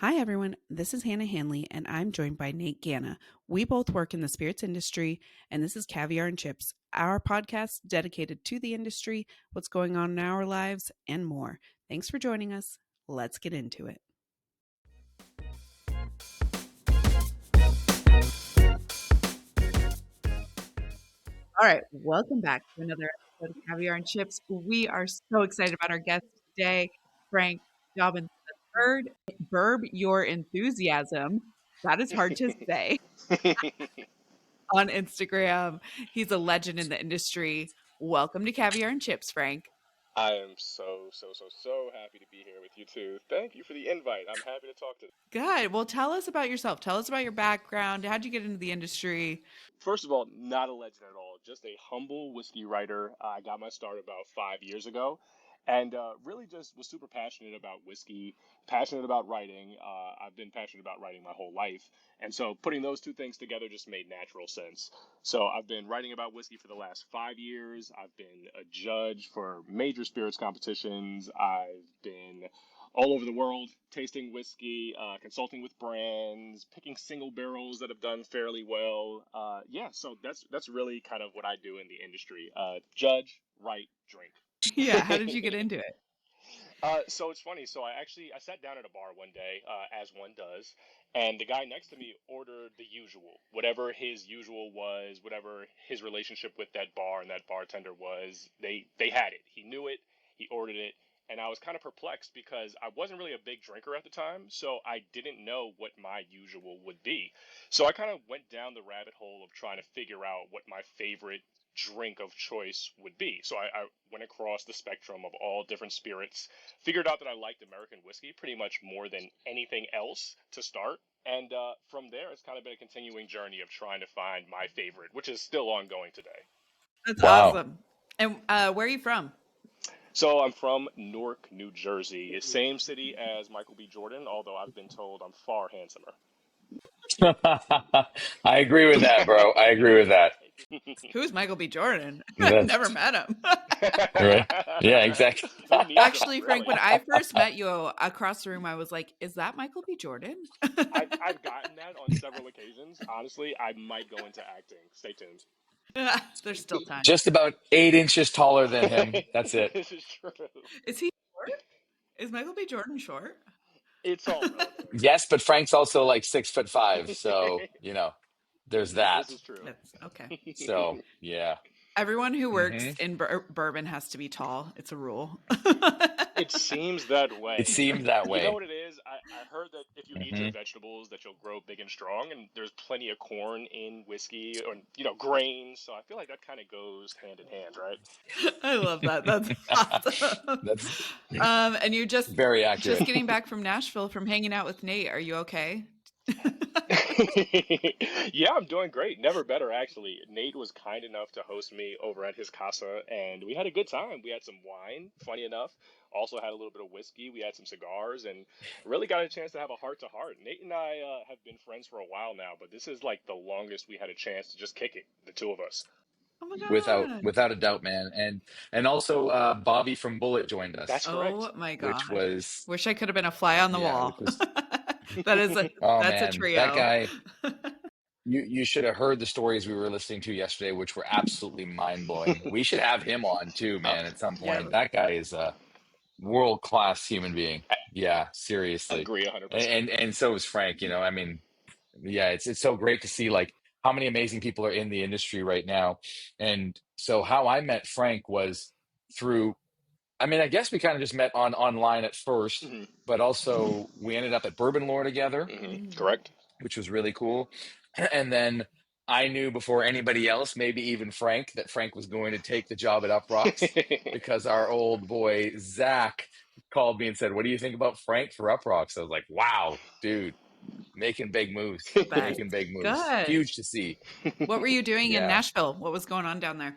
Hi, everyone. This is Hannah Hanley, and I'm joined by Nate Ganna. We both work in the spirits industry, and this is Caviar and Chips, our podcast dedicated to the industry, what's going on in our lives, and more. Thanks for joining us. Let's get into it. All right, welcome back to another episode of Caviar and Chips. We are so excited about our guest today, Frank Dobbins III. Burb your enthusiasm. That is hard to say. On Instagram. He's a legend in the industry. Welcome to Caviar and Chips, Frank. I am so happy to be here with you too. Thank you for the invite. I'm happy to talk to them. Good. Well, tell us about yourself. Tell us about your background. How'd you get into the industry? First of all, not a legend at all, just a humble whiskey writer. I got my start about 5 years ago and really just was super passionate about whiskey, passionate about writing. I've been passionate about writing my whole life. And so putting those two things together just made natural sense. So I've been writing about whiskey for the last 5 years. I've been a judge for major spirits competitions. I've been all over the world, tasting whiskey, consulting with brands, picking single barrels that have done fairly well. Yeah, so that's really kind of what I do in the industry: judge, write, drink. Yeah. How did you get into it? So it's funny. So I sat down at a bar one day, as one does, and the guy next to me ordered the usual, whatever his usual was, whatever his relationship with that bar and that bartender was. They had it. He knew it. He ordered it, and I was kind of perplexed because I wasn't really a big drinker at the time, so I didn't know what my usual would be. So I kind of went down the rabbit hole of trying to figure out what my favorite drink of choice would be. So I went across the spectrum of all different spirits, figured out that I liked American whiskey pretty much more than anything else to start. And from there, it's kind of been a continuing journey of trying to find my favorite, which is still ongoing today. That's Wow. awesome. And where are you from? So I'm from Newark, New Jersey, same city as Michael B. Jordan, although I've been told I'm far handsomer. I agree with that, bro. I agree with that. Who's Michael B. Jordan? I've That's never met him. right. Yeah, exactly. Who needs them, Actually, Frank, when really? I first met you across the room, I was like, is that Michael B. Jordan? I've gotten that on several occasions. Honestly, I might go into acting. Stay tuned. There's still time. Just about 8 inches taller than him. That's it. This is true. Is he short? Is Michael B. Jordan short? It's all relative. Yes, but Frank's also like 6'5", so there's This that. is true. That's okay. So yeah. Everyone who works hmm in bourbon has to be tall. It's a rule. It seems that It way. seems that You know way. what it is? I heard that if you eat your hmm vegetables, that you'll grow big and strong, and there's plenty of corn in whiskey or grains. So I feel like that kind of goes hand in hand, right? I love that. That's awesome. That's And you're very just accurate. getting back from Nashville from hanging out with Nate. Are you okay? Yeah, I'm doing great. Never better, actually. Nate was kind enough to host me over at his casa, and we had a good time. We had some wine, funny enough. Also had a little bit of whiskey. We had some cigars, and really got a chance to have a heart to heart. Nate and I have been friends for a while now, but this is like the longest we had a chance to just kick it, the two of us. Oh my without God. without a doubt, man. And also Bobby from Bullet joined That's us, correct. Oh my which gosh. was Wish I could have been a fly on the yeah, wall. which was That is oh that's a man, that trio. guy. You should have heard the stories we were listening to yesterday, which were absolutely mind blowing. We should have him on too, Uh, man, at some Yeah. point. That guy is a world class human being. Yeah, seriously. agree 100%. And so is Frank. I mean, yeah, it's so great to see like how many amazing people are in the industry right now. And so how I met Frank was through. I mean, I guess we kind of just met online at first, Hmm. but also we ended up at Bourbon Lore together, Hmm. Mm. Correct. which was really cool. And then I knew before anybody else, maybe even Frank, that Frank was going to take the job at Uprocks because our old boy Zach called me and said, "What do you think about Frank for Uprocks?" I was like, "Wow, dude, making big moves, The best. making big moves. Good. Huge to see." What were you doing in Yeah. Nashville? What was going on down there?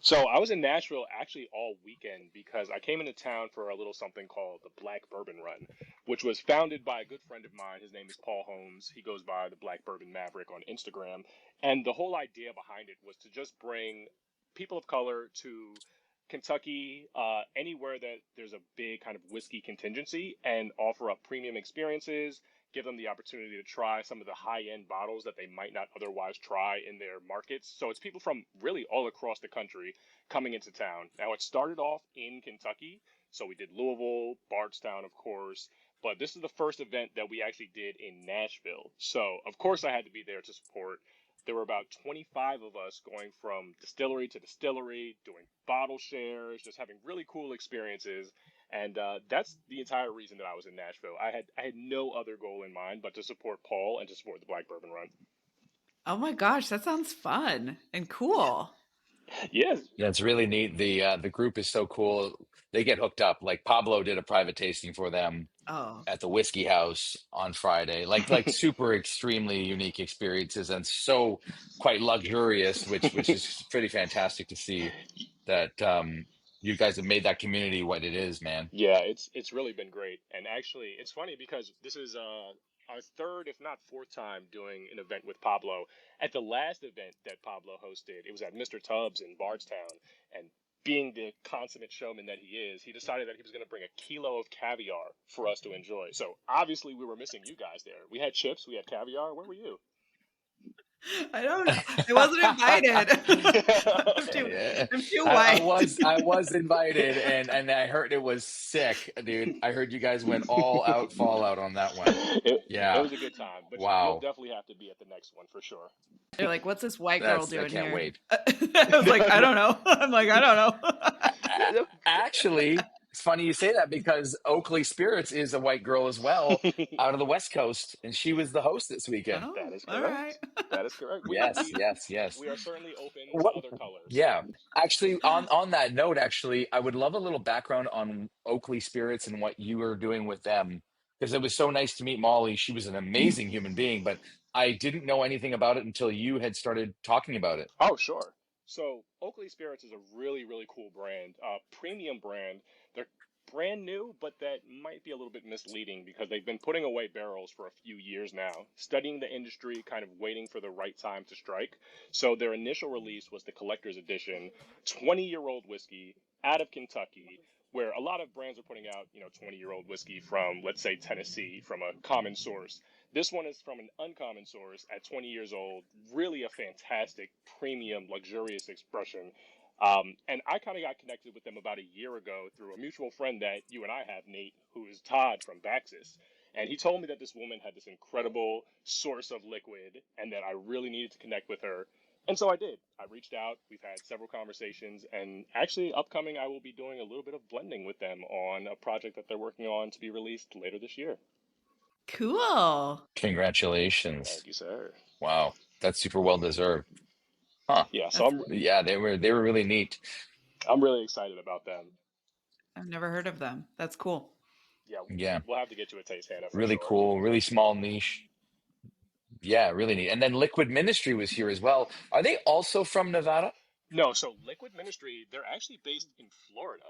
So I was in Nashville actually all weekend because I came into town for a little something called the Black Bourbon Run, which was founded by a good friend of mine. His name is Paul Holmes. He goes by the Black Bourbon Maverick on Instagram. And the whole idea behind it was to just bring people of color to Kentucky, anywhere that there's a big kind of whiskey contingency, and offer up premium experiences, give them the opportunity to try some of the high end bottles that they might not otherwise try in their markets. So it's people from really all across the country coming into town. Now, it started off in Kentucky. So we did Louisville, Bardstown, of course. But this is the first event that we actually did in Nashville. So, of course, I had to be there to support. There were about 25 of us going from distillery to distillery, doing bottle shares, just having really cool experiences. And that's the entire reason that I was in Nashville. I had no other goal in mind but to support Paul and to support the Black Bourbon Run. Oh my gosh, that sounds fun and cool. Yes. Yeah, it's really neat. The group is so cool. They get hooked up. Like Pablo did a private tasting for them Oh, at the Whiskey House on Friday. Like super extremely unique experiences and so quite luxurious, which is pretty fantastic to see that you guys have made that community what it is, man. Yeah, it's really been great. And actually, it's funny because this is our third, if not fourth time doing an event with Pablo. At the last event that Pablo hosted, it was at Mr. Tubbs in Bardstown, and being the consummate showman that he is, he decided that he was going to bring a kilo of caviar for us to enjoy. So obviously, we were missing you guys there. We had chips, we had caviar. Where were you? I don't know. I wasn't invited. I'm too Yeah, I'm too I white. was invited, and I heard it was sick, dude. I heard you guys went all out Fallout on that one. It Yeah, was a good time, but you'll wow. definitely have to be at the next one for sure. They're like, "What's this white girl I doing can't here?" wait. I was like, "I don't know." I'm like, "I don't know." Actually, it's funny you say that because Oakley Spirits is a white girl as well out of the West Coast, and she was the host this weekend. That Oh, is all right. correct. That is correct. We Yes, we yes, yes. we are certainly open to What? other colors. Yeah. Actually, on that note, actually, I would love a little background on Oakley Spirits and what you are doing with them because it was so nice to meet Molly. She was an amazing human being, but I didn't know anything about it until you had started talking about it. Oh, sure. So Oakley Spirits is a really, really cool brand, premium brand. They're brand new, but that might be a little bit misleading because they've been putting away barrels for a few years now, studying the industry, kind of waiting for the right time to strike. So their initial release was the collector's edition, 20-year-old whiskey out of Kentucky, where a lot of brands are putting out, 20-year-old whiskey from, let's say, Tennessee, from a common source. This one is from an uncommon source at 20 years old. Really a fantastic, premium, luxurious expression. And I kind of got connected with them about a year ago through a mutual friend that you and I have, Nate, who is Todd from Baxis. And he told me that this woman had this incredible source of liquid and that I really needed to connect with her. And so I did. I reached out. We've had several conversations. And actually, upcoming, I will be doing a little bit of blending with them on a project that they're working on to be released later this year. Cool. Congratulations. Thank you, sir. Wow. That's super well deserved. Huh. Yeah, so That's Yeah, they were really neat. I'm really excited about them. I've never heard of them. That's cool. Yeah, Yeah. we'll have to get you a taste, Hannah, for Really sure. cool, really small niche. Yeah, really neat. And then Liquid Ministry was here as well. Are they also from Nevada? No, so Liquid Ministry, they're actually based in Florida.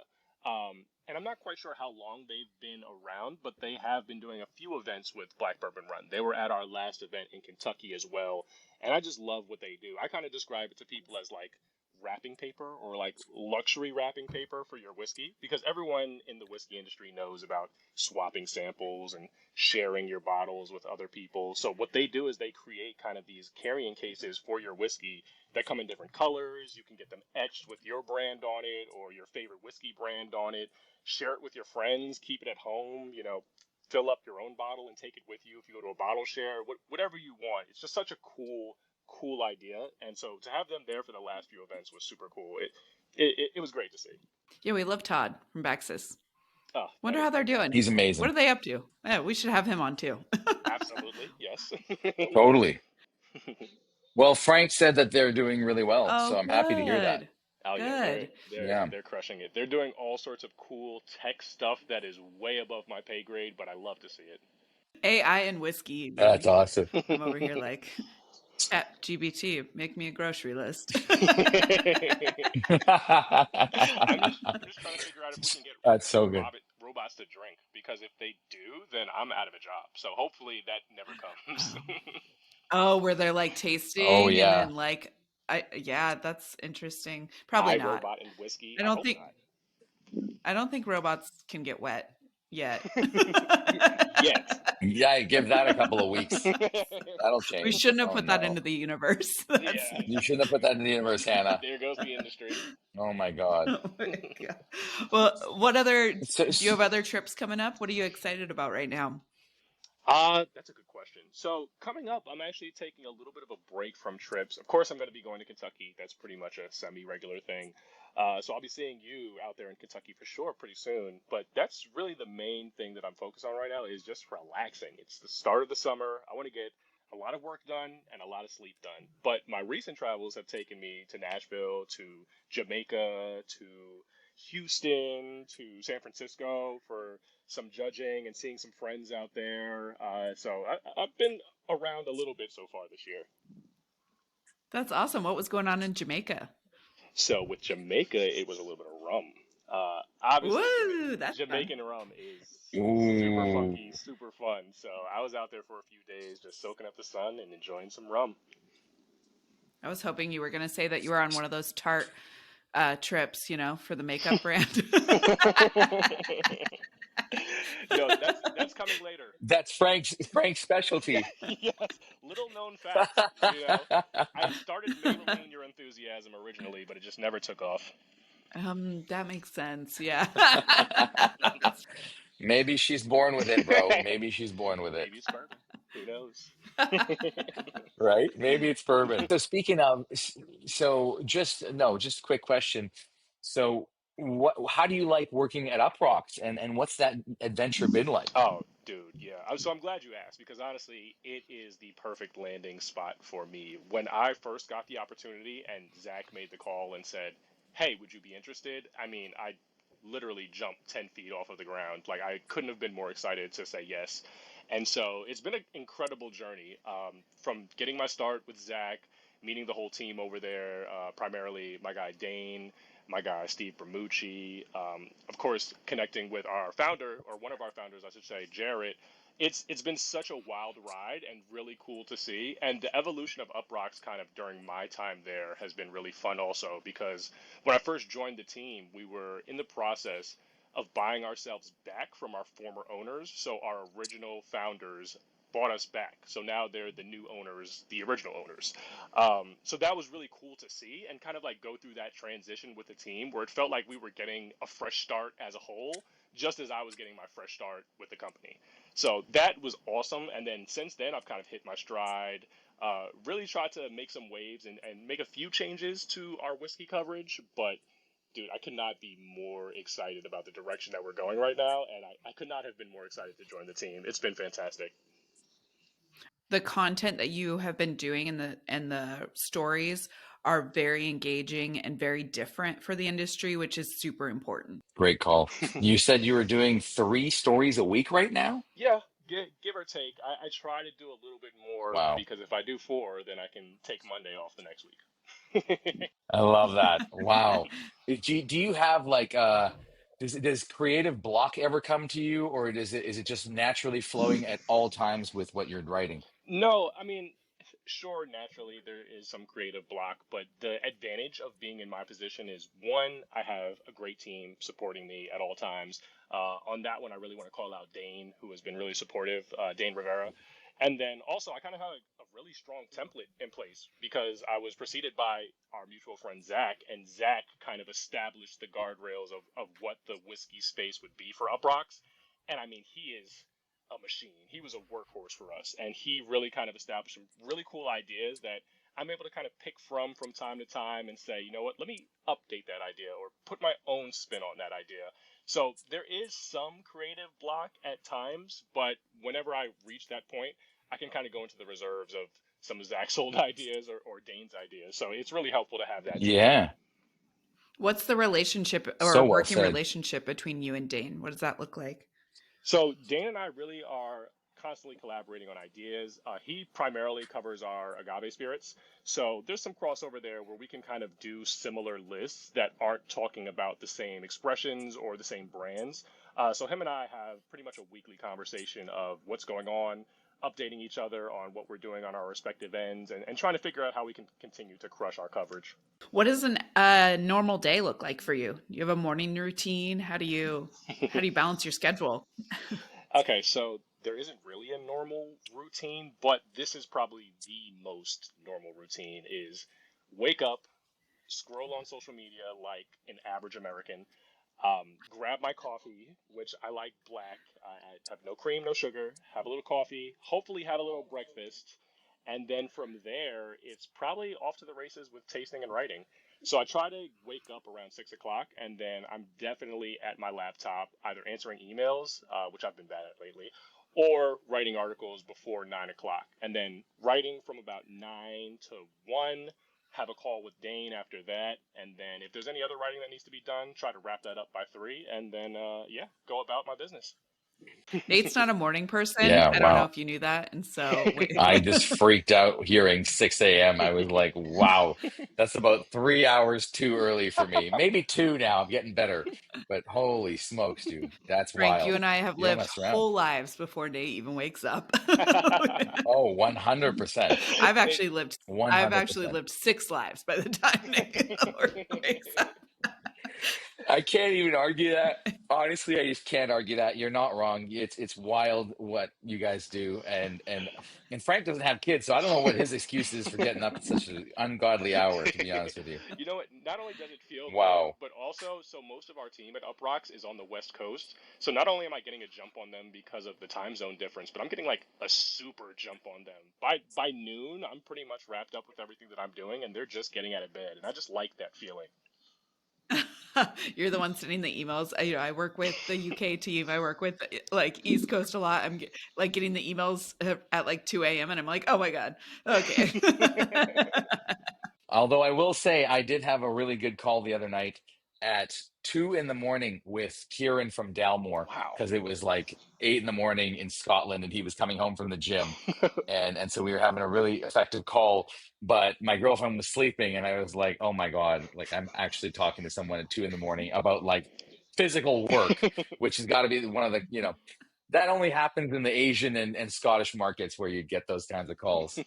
And I'm not quite sure how long they've been around, but they have been doing a few events with Black Bourbon Run. They were at our last event in Kentucky as well. And I just love what they do. I kind of describe it to people as like wrapping paper or like luxury wrapping paper for your whiskey because everyone in the whiskey industry knows about swapping samples and sharing your bottles with other people. So what they do is they create kind of these carrying cases for your whiskey that come in different colors. You can get them etched with your brand on it or your favorite whiskey brand on it. Share it with your friends, keep it at home, fill up your own bottle and take it with you if you go to a bottle share, whatever you want. It's just such a cool idea. And so to have them there for the last few events was super cool. It was great to see. Yeah, we love Todd from Baxis. Oh, that Wonder is how they're doing. fantastic. He's What amazing. are they up to? Yeah, we should have him on too. Absolutely, yes. Totally. Well, Frank said that they're doing really well, Oh, so I'm happy to hear that. good. Oh yeah, they're Good. they're Yeah, they're crushing it. They're doing all sorts of cool tech stuff that is way above my pay grade, but I love to see AI and whiskey, that's dude. awesome. I'm over here like chat GBT, make me a grocery list. it. I'm just trying to figure out if we can get That's so good. robots to drink because if they do, then I'm out of a job. So hopefully that never comes. Oh, where they're like Oh tasting and yeah. then like Yeah, that's interesting. Probably not. iRobot and whiskey? I I don't hope think I don't think robots can get wet yet. not. Yet. Yeah, give that a couple of weeks. That'll We change. shouldn't have Oh put that no. into the universe. That's Yeah, You shouldn't have put that in the universe, Hannah. there goes the industry. Oh my God. oh my god. Well, what other do So, you have other trips coming up? What are you excited about right now? That's a good question. So coming up, I'm actually taking a little bit of a break from trips. Of course, I'm going to be going to Kentucky. That's pretty much a semi-regular thing. So I'll be seeing you out there in Kentucky for sure pretty soon. But that's really the main thing that I'm focused on right now is just relaxing. It's the start of the summer. I want to get a lot of work done and a lot of sleep done. But my recent travels have taken me to Nashville, to Jamaica, to Houston, to San Francisco for some judging and seeing some friends out there. I've been around a little bit so far this year. That's awesome. What was going on in Jamaica? So with Jamaica, it was a little bit of rum. Obviously, Woo, that's fun. Jamaican rum is super ooh, funky, super fun. So I was out there for a few days just soaking up the sun and enjoying some rum. I was hoping you were going to say that you were on one of those Tarte trips, for the makeup brand. No, that's coming later. that's Frank's Yeah, specialty. yes. Little known fact, I started Maybelline Your Enthusiasm originally, but it just never took off. That makes sense. Yeah. Maybe she's born with it, bro. Maybe she's born with it. Maybe it's bourbon. Who knows? Right? Maybe it's bourbon. So speaking of, so just no, just a quick question. So what? How do you like working at Uproxx, and what's that adventure been like? Oh, dude, yeah. So I'm glad you asked because honestly, it is the perfect landing spot for me. When I first got the opportunity and Zach made the call and said, "Hey, would you be interested?" I mean, I literally jumped 10 feet off of the ground. Like I couldn't have been more excited to say yes. And so it's been an incredible journey from getting my start with Zach, meeting the whole team over there, primarily my guy Dane, my guy Steve Bermucci, of course, connecting with our founder, or one of our founders, I should say, Jarrett. It's been such a wild ride and really cool to see. And the evolution of Uproxx kind of during my time there has been really fun also because when I first joined the team, we were in the process of buying ourselves back from our former owners. So our original founders bought us back. So now they're the new owners, the original owners. So that was really cool to see and kind of like go through that transition with the team where it felt like we were getting a fresh start as a whole, just as I was getting my fresh start with the company. So that was awesome. And then since then, I've kind of hit my stride. Really tried to make some waves and make a few changes to our whiskey coverage, but dude, I could not be more excited about the direction that we're going right now, and I could not have been more excited to join the team. It's been fantastic. The content that you have been doing and the stories are very engaging and very different for the industry, which is super important. Great call. You said you were doing 3 stories a week right now? Yeah, give or take. I try to do a little bit more Wow. because if I do four, then I can take Monday off the next week. I love that. Wow. Do you have like does creative block ever come to you, or is it just naturally flowing at all times with what you're writing? No, I mean, sure, naturally there is some creative block, but the advantage of being in my position is one, I have a great team supporting me at all times. On that one, I really want to call out Dane, who has been really supportive, Dane Rivera. And then also, I kind of have a really strong template in place because I was preceded by our mutual friend Zach, and Zach kind of established the guardrails of what the whiskey space would be for Uproxx. And I mean, he is a machine. He was a workhorse for us, and he really kind of established some really cool ideas that I'm able to kind of pick from time to time and say, you know what, let me update that idea or put my own spin on that idea. So there is some creative block at times, but whenever I reach that point, I can kind of go into the reserves of some of Zach's old ideas or Dane's ideas. So it's really helpful to have that team. Yeah. What's the relationship or So well working said. relationship between you and Dane? What does that look like? So Dane and I really are constantly collaborating on ideas. He primarily covers our agave spirits, so there's some crossover there where we can kind of do similar lists that aren't talking about the same expressions or the same brands. So him and I have pretty much a weekly conversation of what's going on, updating each other on what we're doing on our respective ends, and trying to figure out how we can continue to crush our coverage. What does an normal day look like for you? You have a morning routine? How do you balance your schedule? Okay, so there isn't really a normal routine, but this is probably the most normal routine is wake up, scroll on social media like an average American, grab my coffee, which I like black. I have no cream, no sugar. Have a little coffee. Hopefully, have a little breakfast, and then from there, it's probably off to the races with tasting and writing. So I try to wake up around 6 o'clock, and then I'm definitely at my laptop, either answering emails, which I've been bad at lately, or writing articles before 9 o'clock, and then writing from about 9 to 1, have a call with Dane after that, and then if there's any other writing that needs to be done, try to wrap that up by 3, and then yeah, go about my business. Nate's not a morning person. Yeah, I don't know wow. if you knew that. And so, I just freaked out hearing 6 a.m. I was like, wow, that's about 3 hours too early for me. Maybe two now. I'm getting better. But holy smokes, dude. That's Frank, you wild. and I have You don't lived mess around. whole lives before Nate even wakes up. Oh, 100%. I've Nate. actually lived I've actually 100%. lived 6 lives by the time Nate wakes up. I can't even argue that. Honestly, I just can't argue that. You're not wrong. It's wild what you guys do, and Frank doesn't have kids, so I don't know what his excuse is for getting up at such an ungodly hour. To be honest with you, You know what? Not only does it feel good, wow. but also, so most of our team at Uprocks is on the West Coast. So not only am I getting a jump on them because of the time zone difference, but I'm getting like a super jump on them. By noon, I'm pretty much wrapped up with everything that I'm doing, and they're just getting out of bed, and I just like that feeling. You're the one sending the emails. I work with the UK team. I work with like East Coast a lot. Like getting the emails at like 2 a.m. and I'm like, oh my God. Okay. Although I will say I did have a really good call the other night at 2 in the morning with Kieran from Dalmore Wow. because it was like 8 in the morning in Scotland and he was coming home from the gym. And so we were having a really effective call, but my girlfriend was sleeping and I was like, oh my God, like I'm actually talking to someone at 2 in the morning about like physical work, which has got to be one of the, that only happens in the Asian and Scottish markets where you get those kinds of calls.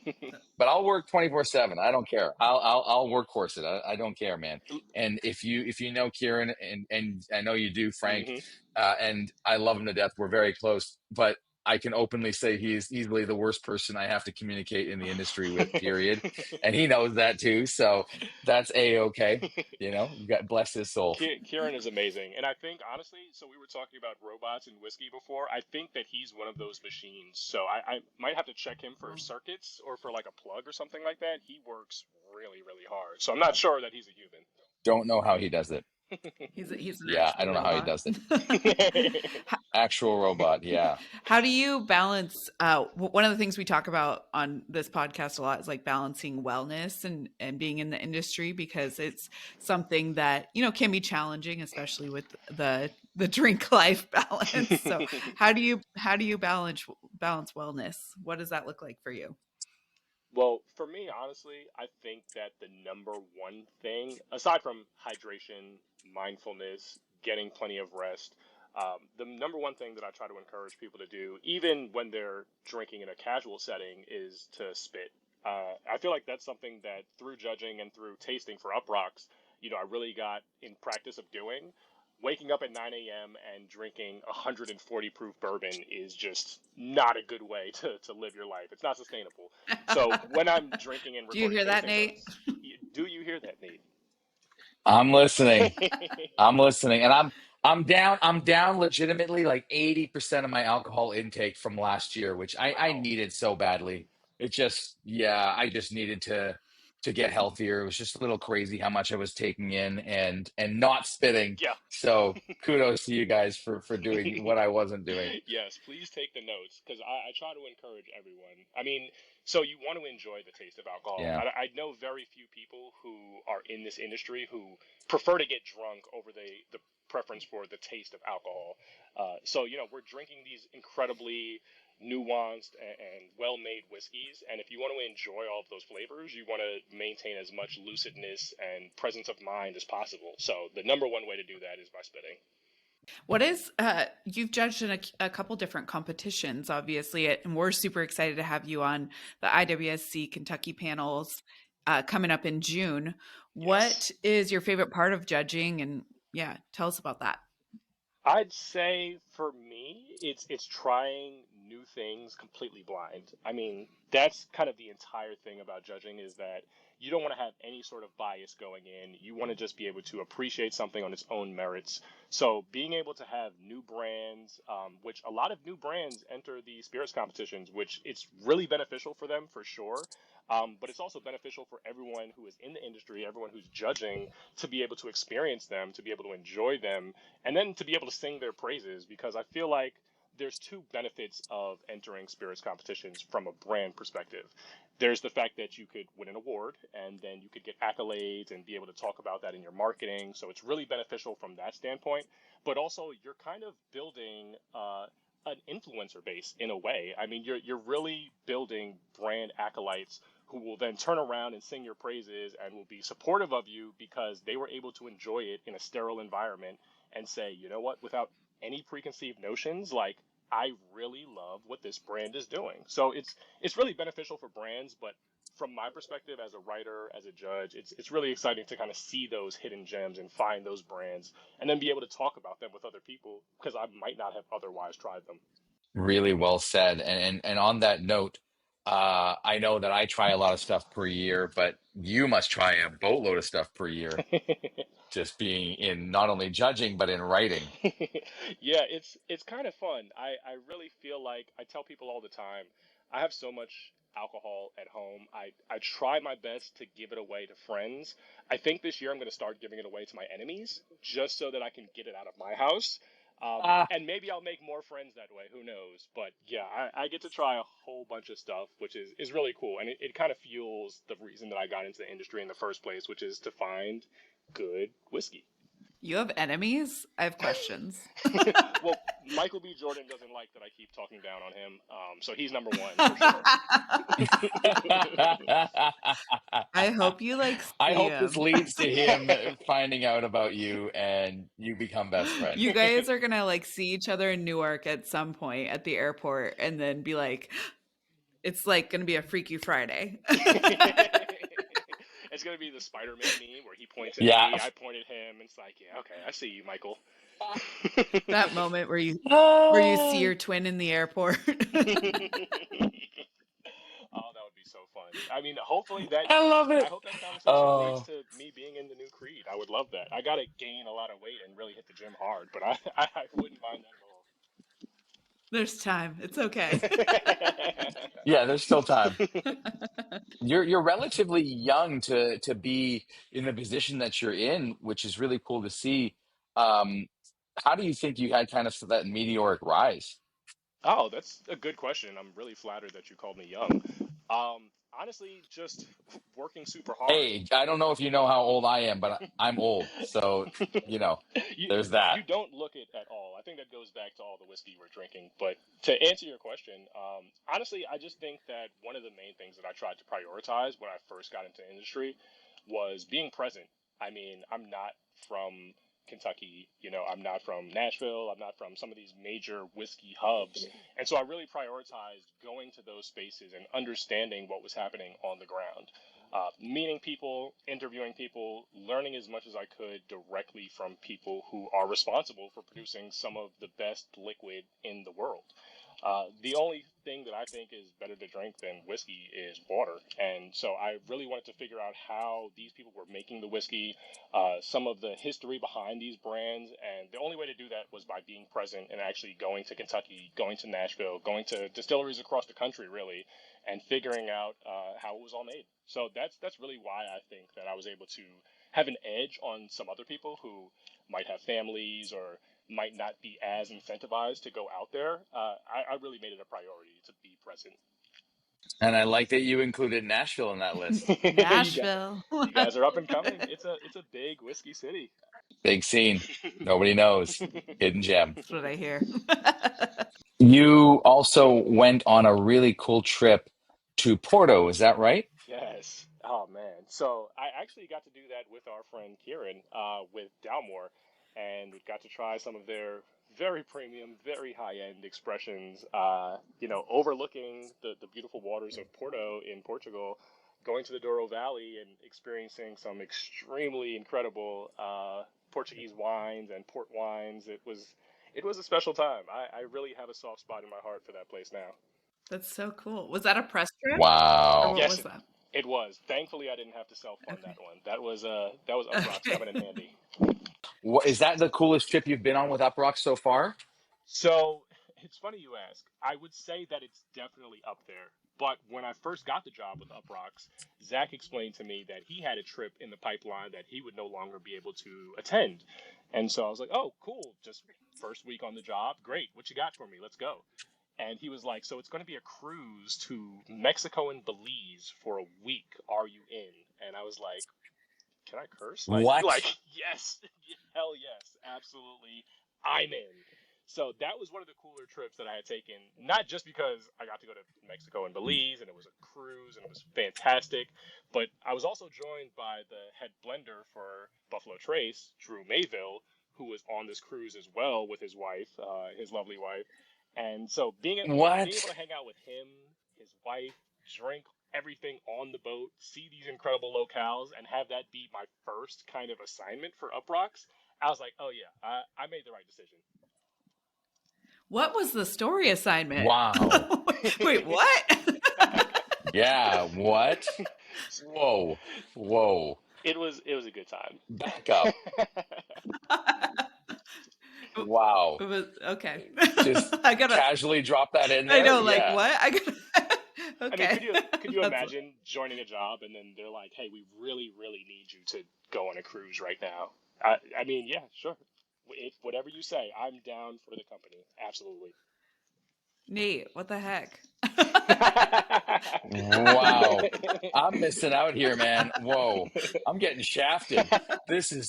But I'll work 24/7. I don't care. I'll workhorse it. I don't care, man. And if you know Kieran and I know you do, Frank, Hmm. and I love him to death. We're very close, but I can openly say he's easily the worst person I have to communicate in the industry with. Period, and he knows that too. So that's a okay. God bless his soul. Kieran is amazing, and I think honestly, so we were talking about robots and whiskey before. I think that he's one of those machines. So I might have to check him for circuits or for like a plug or something like that. He works really, really hard. So I'm not sure that he's a Don't know how he does it. He's an Yeah, I actual don't know how he robot. does it. human. Actual robot. Yeah. How do you balance? One of the things we talk about on this podcast a lot is like balancing wellness and being in the industry because it's something that can be challenging, especially with the drink life balance. So how do you balance wellness? What does that look like for you? Well, for me, honestly, I think that the number one thing, aside from hydration, mindfulness, getting plenty of rest, the number one thing that I try to encourage people to do, even when they're drinking in a casual setting, is to spit. I feel like that's something that through judging and through tasting for Uprocks, I really got in practice of doing. Waking up at 9 a.m. and drinking 140 proof bourbon is just not a good way to live your life. It's not sustainable. So when I'm drinking and Do you recording hear that, tasting Nate? notes, do you hear that, I'm listening. Nate? I'm listening, and I'm down legitimately like 80% of my alcohol intake from last year, which I Wow. needed so badly. It just yeah, I just needed to get healthier. It was just a little crazy how much I was taking in and not spitting. Yeah. So kudos to you guys for doing what I wasn't doing. Yes, please take the notes because I try to encourage everyone. I mean, so you want to enjoy the taste of alcohol. Yeah. I know very few people who are in this industry who prefer to get drunk over the preference for the taste of alcohol. So, we're drinking these incredibly nuanced and well-made whiskeys, and if you want to enjoy all of those flavors, you want to maintain as much lucidness and presence of mind as possible. So the number one way to do that is by spitting. What is you've judged in a couple different competitions, obviously, and we're super excited to have you on the IWSC Kentucky panels coming up in June. Yes. What is your favorite part of judging? And yeah, tell us about that. I'd say for me, it's trying new things completely blind. I mean, that's kind of the entire thing about judging is that you don't want to have any sort of bias going in. You want to just be able to appreciate something on its own merits. So being able to have new brands, which a lot of new brands enter the spirits competitions, which it's really beneficial for them for sure. But it's also beneficial for everyone who is in the industry, everyone who's judging, to be able to experience them, to be able to enjoy them, and then to be able to sing their praises because I feel like there's two benefits of entering spirits competitions from a brand perspective. There's the fact that you could win an award and then you could get accolades and be able to talk about that in your marketing. So it's really beneficial from that standpoint. But also, you're kind of building an influencer base in a way. I mean, you're really building brand acolytes who will then turn around and sing your praises and will be supportive of you because they were able to enjoy it in a sterile environment and say, you know what, without any preconceived notions, like I really love what this brand is doing. So it's really beneficial for brands, but from my perspective as a writer, as a judge, it's really exciting to kind of see those hidden gems and find those brands and then be able to talk about them with other people because I might not have otherwise tried them. Really well said. And on that note, I know that I try a lot of stuff per year, but you must try a boatload of stuff per year, just being in not only judging, but in writing. Yeah, it's kind of fun. I really feel like I tell people all the time, I have so much alcohol at home. I try my best to give it away to friends. I think this year I'm going to start giving it away to my enemies just so that I can get it out of my house. And maybe I'll make more friends that way. Who knows? But yeah, I get to try a whole bunch of stuff, which is really cool. And it kind of fuels the reason that I got into the industry in the first place, which is to find good whiskey. You have enemies? I have questions. Well, Michael B. Jordan doesn't like that I keep talking down on him, so he's number one for sure. I hope you like I see hope this him. leads to him finding out about you and you become best You friends. guys are gonna like see each other in Newark at some point at the airport and then be like, it's like gonna be a Freaky Friday. It's gonna be the Spider-Man meme where he points at Yeah. me, I point at him, and it's like, yeah, okay, I see you, Michael. That moment where you see Ah, your twin in the airport. Oh, that would be so fun. I mean, hopefully that. I love I it. hope that conversation leads Oh, to me being in the new Creed. I would love that. I gotta gain a lot of weight and really hit the gym hard, but I wouldn't mind There's time. It's okay. that at all. yeah, there's still time. You're relatively young to be in the position that you're in, which is really cool to see. Um, how do you think you had kind of that meteoric rise? Oh, that's a good question. I'm really flattered that you called me young. Honestly, just working super hard. Hey, I don't know if you know how old I am, but I'm old, so you know, you there's that. you don't look it at all. I think that goes back to all the whiskey we're drinking. But to answer your question, honestly, I just think that one of the main things that I tried to prioritize when I first got into industry was being present. I mean, I'm not from Kentucky, I'm not from Nashville, I'm not from some of these major whiskey hubs. And so I really prioritized going to those spaces and understanding what was happening on the ground, meeting people, interviewing people, learning as much as I could directly from people who are responsible for producing some of the best liquid in the world. The only thing that I think is better to drink than whiskey is water. And so I really wanted to figure out how these people were making the whiskey, some of the history behind these brands. And the only way to do that was by being present and actually going to Kentucky, going to Nashville, going to distilleries across the country, really, and figuring out how it was all made. So that's really why I think that I was able to have an edge on some other people who might have families or might not be as incentivized to go out there. I really made it a priority to be present. And I like that you included Nashville in that list. you got Nashville. you guys are up and coming. It's a big whiskey city. Big scene. Nobody knows. Hidden gem. That's what I hear. You also went on a really cool trip to Porto, is that right? Yes. Oh man. So I actually got to do that with our friend Kieran, with Dalmore. and we got to try some of their very premium, very high end expressions. Overlooking the beautiful waters of Porto in Portugal, going to the Douro Valley and experiencing some extremely incredible Portuguese wines and port wines. It was a special time. I really have a soft spot in my heart for that place now. That's so cool. Was that a press trip or Wow. what Yes, was that? it was. Thankfully, I didn't have to self fund Okay. that one. That was Uproxx Okay. coming in handy. What, is that the coolest trip you've been on with Uprock so far? So it's funny you ask. I would say that it's definitely up there. But when I first got the job with Uproxx, Zach explained to me that he had a trip in the pipeline that he would no longer be able to attend. And so I was like, oh, cool. Just first week on the job. Great. What you got for me? Let's go. And he was like, so it's going to be a cruise to Mexico and Belize for a week. Are you in? And I was like, can I curse? Like, What? yes, hell yes, absolutely, I'm in. So that was one of the cooler trips that I had taken, not just because I got to go to Mexico and Belize and it was a cruise and it was fantastic, but I was also joined by the head blender for Buffalo Trace, Drew Mayville, who was on this cruise as well with his wife, his lovely wife. And so being able What? to hang out with him, his wife, drink everything on the boat, see these incredible locales, and have that be my first kind of assignment for Uproxx, I was like, oh yeah, I made the right decision. What was the story assignment? Wow. Wait, what? Yeah. What? Whoa. Whoa. it was a good time. Back up. It Wow. was okay. Just I gotta. casually drop that in I there. know, like Yeah. what? I gotta. I mean, Okay, could you that's imagine joining a job and then they're like, hey, we really really need you to go on a cruise right now? I mean, yeah, sure. If whatever you say, I'm down for the company. Absolutely. Nate. What the heck? Wow. I'm missing out here, man. Whoa. I'm getting shafted.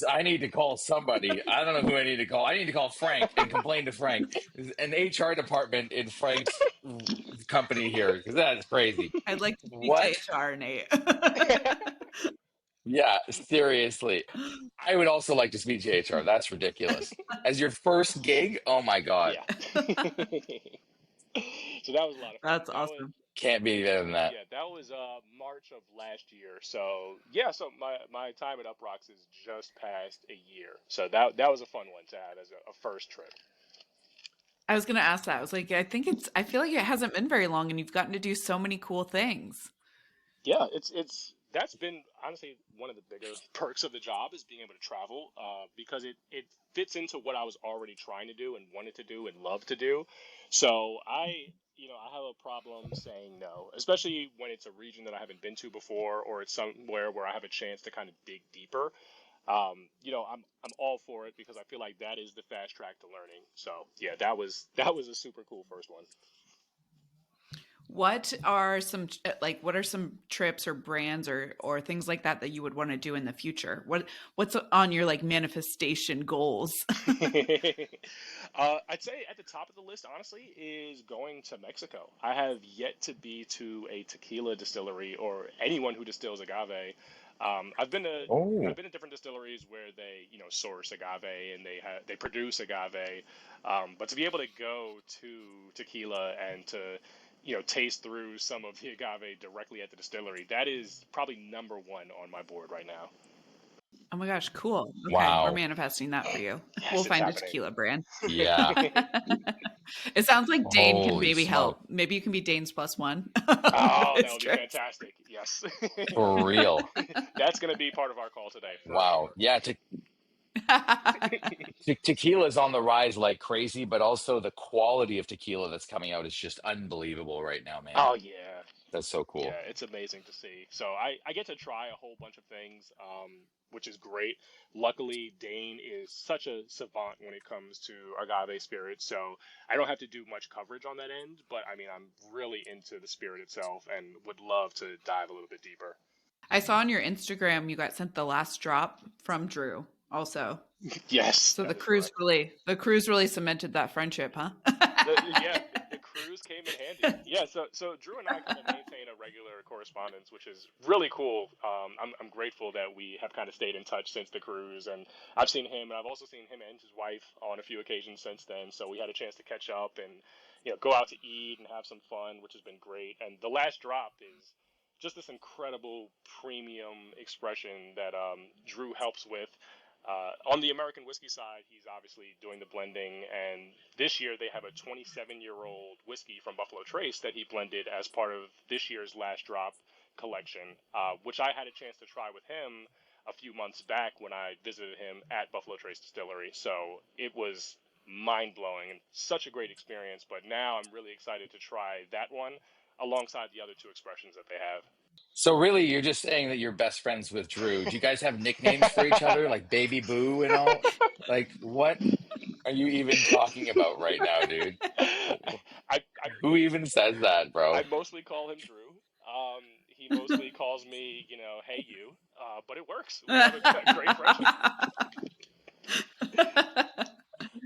I need to call somebody. I don't know who I need to call. I need to call Frank and complain to Frank. There's an HR department in Frank's company here because that is crazy. I'd like to speak to What? HR, Nate. Yeah, seriously. I would also like to speak to HR. That's ridiculous. As your first gig? Oh my God. Yeah. So that was a lot of fun. That's That was awesome. Can't be better than that. Yeah, that was March of last year. So yeah, so my time at Uproxx is just past a year. So that was a fun one to have as a first trip. I was gonna ask that. I was like, I think it's. I feel like it hasn't been very long, and you've gotten to do so many cool things. Yeah, it's that's been honestly one of the bigger perks of the job is being able to travel because it fits into what I was already trying to do and wanted to do and love to do. So I have a problem saying no, especially when it's a region that I haven't been to before or it's somewhere where I have a chance to kind of dig deeper. I'm all for it because I feel like that is the fast track to learning. So yeah, that was a super cool first one. What are some like what are some trips or brands or things like that that you would want to do in the future? What's on your like manifestation goals? I'd say at the top of the list, honestly, is going to Mexico. I have yet to be to a tequila distillery or anyone who distills agave. I've been to Oh, I've been to different distilleries where they source agave and they produce agave, but to be able to go to tequila and to taste through some of the agave directly at the distillery, that is probably number one on my board right now. Oh my gosh, cool. Okay, we're wow. manifesting that for you. We'll Yes, it's find a happening. tequila brand. Yeah. It sounds like Dane can Holy maybe smoke. help. Maybe you can be Dane's plus one with Oh, that his would be trips. fantastic. Yes. For real. That's going to be part of our call today for Wow. sure. Yeah, tequila is on the rise like crazy, but also the quality of tequila that's coming out is just unbelievable right now, man. Oh, yeah. That's so Yeah, cool. it's amazing to see. So I get to try a whole bunch of things, which is great. Luckily, Dane is such a savant when it comes to agave spirits, so I don't have to do much coverage on that end. But I mean, I'm really into the spirit itself and would love to dive a little bit deeper. I saw on your Instagram you got sent the last drop from Drew also. Yes, So that is correct. the cruise really cemented that friendship, huh? Yeah, the cruise came in handy. Yeah, so Drew and I kind of maintain a regular correspondence, which is really cool. I'm grateful that we have kind of stayed in touch since the cruise, and I've seen him, and I've also seen him and his wife on a few occasions since then. So we had a chance to catch up and go out to eat and have some fun, which has been great. And the last drop is just this incredible premium expression that Drew helps with. On the American whiskey side, he's obviously doing the blending, and this year they have a 27-year-old whiskey from Buffalo Trace that he blended as part of this year's last drop collection, which I had a chance to try with him a few months back when I visited him at Buffalo Trace Distillery. So it was mind blowing and such a great experience. But now I'm really excited to try that one alongside the other two expressions that they So really, you're just saying that you're best friends with Drew. Do you guys have nicknames for each other, like Baby Boo and all? Like, what are you even talking about right now, dude? have. Who even says that, I bro? mostly call him Drew. He mostly calls me, hey you. But it works. We have a great friendship.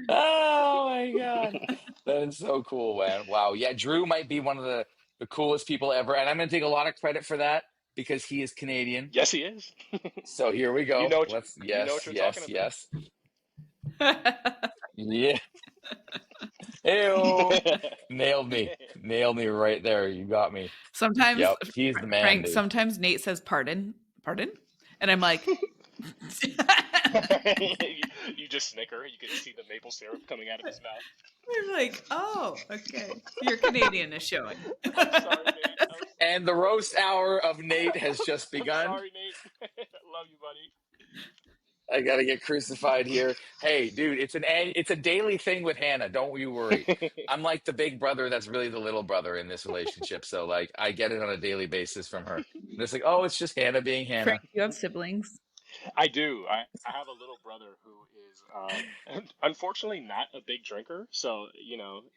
Oh my God. That is so cool, man. Wow. Yeah, Drew might be one of the coolest people ever. And I'm going to take a lot of credit for that because he is Canadian. Yes, he is. So here we you go. know what you, Let's, you know yes, what you're talking yes, about. yes. Yeah. Ew. Nailed me. Nailed me right there. You got me. Sometimes, Yep. He's the man, Frank, dude. sometimes Nate says, pardon, pardon? And I'm like, you just snicker. You can see the maple syrup coming out of his mouth. I'm like, oh, okay. Your Canadian is showing. I'm sorry, Nate. I'm And sorry. the roast hour of Nate has just I'm begun. sorry, Nate. Love you, buddy. I gotta get crucified here. Hey, dude, it's a daily thing with Hannah. Don't you worry. I'm like the big brother that's really the little brother in this relationship. So like I get it on a daily basis from her. And it's like, oh, it's just Hannah being Frank, Hannah. you have siblings? I do. I have a little brother who is unfortunately not a big drinker. So,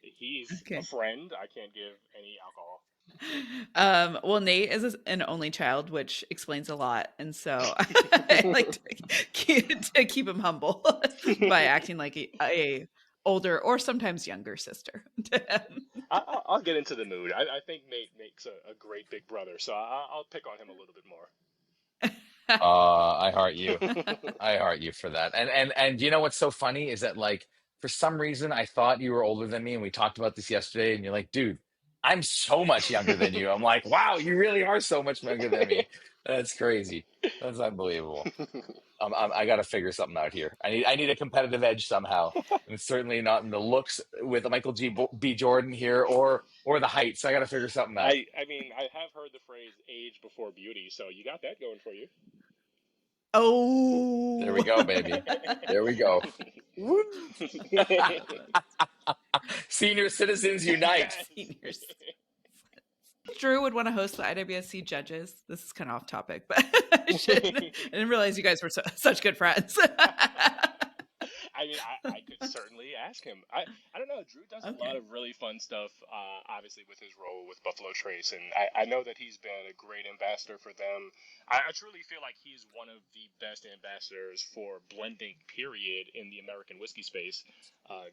he's a Okay. friend. I can't give any alcohol. Well, Nate is an only child, which explains a lot, and so I like to keep him humble by acting like a older or sometimes younger sister to him. I'll get into the mood. I think Nate makes a great big brother. So I'll pick on him a little bit more. I heart you. I heart you for that. And you know what's so funny is that like for some reason I thought you were older than me, and we talked about this yesterday, and you're like, dude, I'm so much younger than you. I'm like, wow, you really are so much younger than me. That's crazy. That's unbelievable. I got to figure something out here. I need a competitive edge somehow, and it's certainly not in the looks with Michael B. Jordan here, or the height. So I got to figure something out. I mean, I have heard the phrase age before beauty. So you got that going for you. There Oh, we go, baby. There we go. Woo! Senior citizens unite. Yes. seniors. Drew would want to host the IWSC judges. This is kind of off topic, but I didn't realize you guys were such good friends. I mean, I could certainly ask him. I don't know. Drew does a lot Okay. of really fun stuff, obviously, with his role with Buffalo Trace. And I know that he's been a great ambassador for them. I truly feel like he's one of the best ambassadors for blending, period, in the American whiskey space.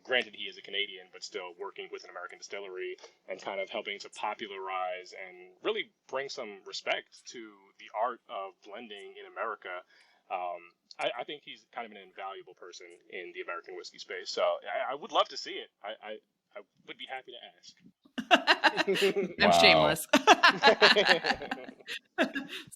Granted, he is a Canadian, but still working with an American distillery and kind of helping to popularize and really bring some respect to the art of blending in America. I think he's kind of an invaluable person in the American whiskey space. So I would love to see it. I would be happy I'm Wow. shameless.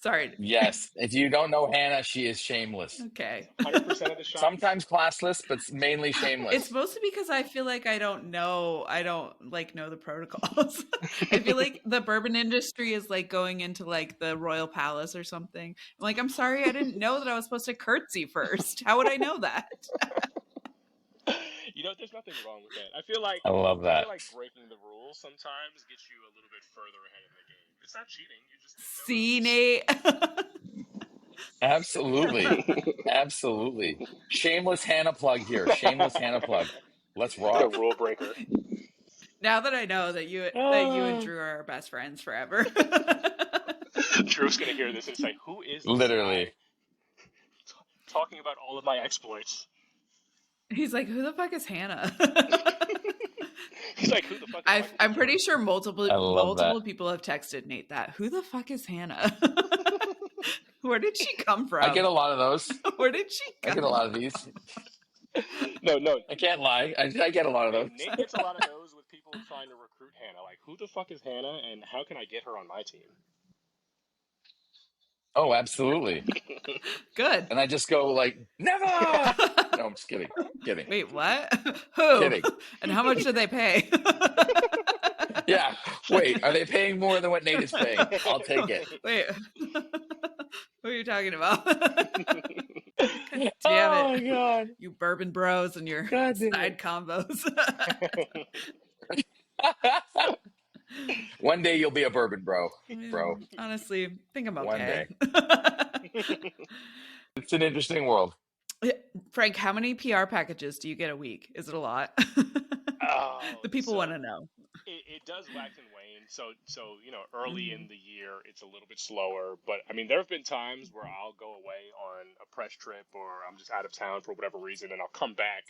Sorry. Yes. If you don't know Hannah, she is shameless. Okay. to ask. 100% of the shots. Sometimes classless, but mainly It's shameless. mostly because I feel like I don't like know the protocols. I feel like the bourbon industry is like going into like the Royal Palace or something. I'm like, I'm sorry, I didn't know that I was supposed to curtsy first. How would I know that? There's nothing wrong with that. I feel like I love I feel that. like breaking the rules sometimes gets you a little bit further ahead in the game. It's not cheating. You just didn't know the See, rules. Nate. Absolutely. Absolutely. Shameless Hannah plug here. Shameless Hannah plug. Let's The rock. rule breaker. Now that I know that you and Ah, Drew are best friends forever. Drew's gonna hear this and say, "Who is this guy literally. talking about all of my exploits?" He's like, who the fuck is Hannah? He's like, who the fuck is Michael B. I'm pretty Jordan? sure multiple I love that. people have texted Nate that. Who the fuck is Hannah? Where did she come I get from? a lot of those. Where did she I get a come lot of these. No, no, I can't lie. I get a lot of those. Nate gets a lot of those with people trying to recruit Hannah. Like, who the fuck is Hannah, and how can I get her on my team? Oh, absolutely. from? Good. And I just go like, never. No, I'm just kidding. Kidding. Wait, what? Who? Kidding. And how much did they pay? Yeah. Wait, are they paying more than what Nate is paying? I'll take it. Wait. What are you talking about? God damn Oh my it. God. You bourbon bros and your God damn side it. combos. One day you'll be a bourbon bro. Bro. Honestly, I think I'm One okay. day. It's an interesting world. Frank, how many PR packages do you get a week? Is it a lot? Oh, The people so want to know. it does wax and wane. So early in the year, it's a little bit slower. But I mean, there have been times where I'll go away on a press trip, or I'm just out of town for whatever reason, and I'll come back.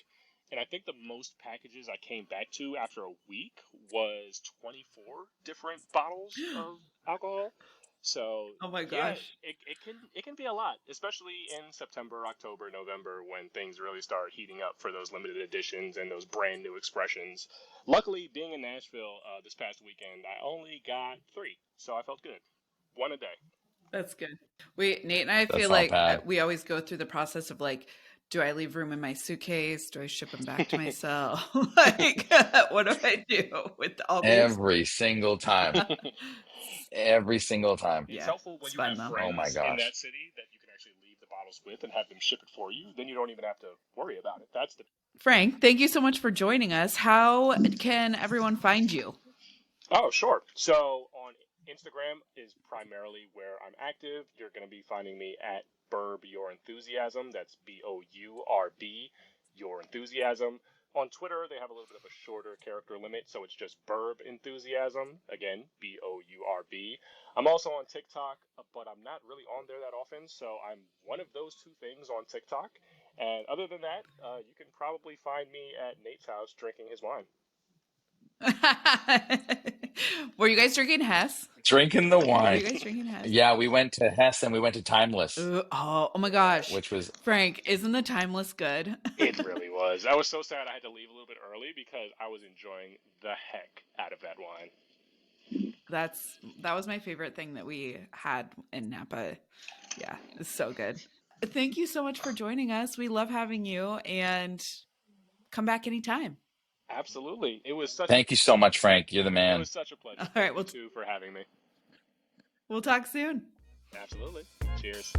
And I think the most packages I came back to after a week was 24 different bottles of alcohol. So Oh my yeah, gosh. it can be a lot, especially in September, October, November, when things really start heating up for those limited editions and those brand new expressions. Luckily, being in Nashville this past weekend, I only got three, so I felt good. One a day. That's good. Nate and I That's feel not like bad. we always go through the process of like, do I leave room in my suitcase? Do I ship them back to myself? Like, what do I do with all these? Every single time. Every single time. It's Yeah, helpful when it's you fun have though. Oh my friends in gosh. that city that you can actually leave the bottles with and have them ship it for you. Then you don't even have to worry about it. That's the Frank, thank you so much for joining us. How can everyone find you? Oh, sure. So on Instagram is primarily where I'm active. You're going to be finding me at Burb Your Enthusiasm. That's BOURB, Your Enthusiasm. On Twitter, they have a little bit of a shorter character limit, so it's just Burb Enthusiasm. Again, BOURB. I'm also on TikTok, but I'm not really on there that often, so I'm one of those two things on TikTok. And other than that, you can probably find me at Nate's house drinking his wine. Were you guys drinking Hess? Drinking the Were wine. you guys drinking Hess? Yeah, we went to Hess and we went to Timeless, Oh my Yeah. gosh. which was Frank, isn't the Timeless good? It really was. I was so sad I had to leave a little bit early because I was enjoying the heck out of that wine. That was my favorite thing that we had in Napa. Yeah, it's so good. Thank you so much for joining us. We love having you and come back anytime. Absolutely. It was such a thank you so much, Frank. You're the it man. was such a pleasure. All right, Thank you too for having me. we'll talk soon. Absolutely. Cheers.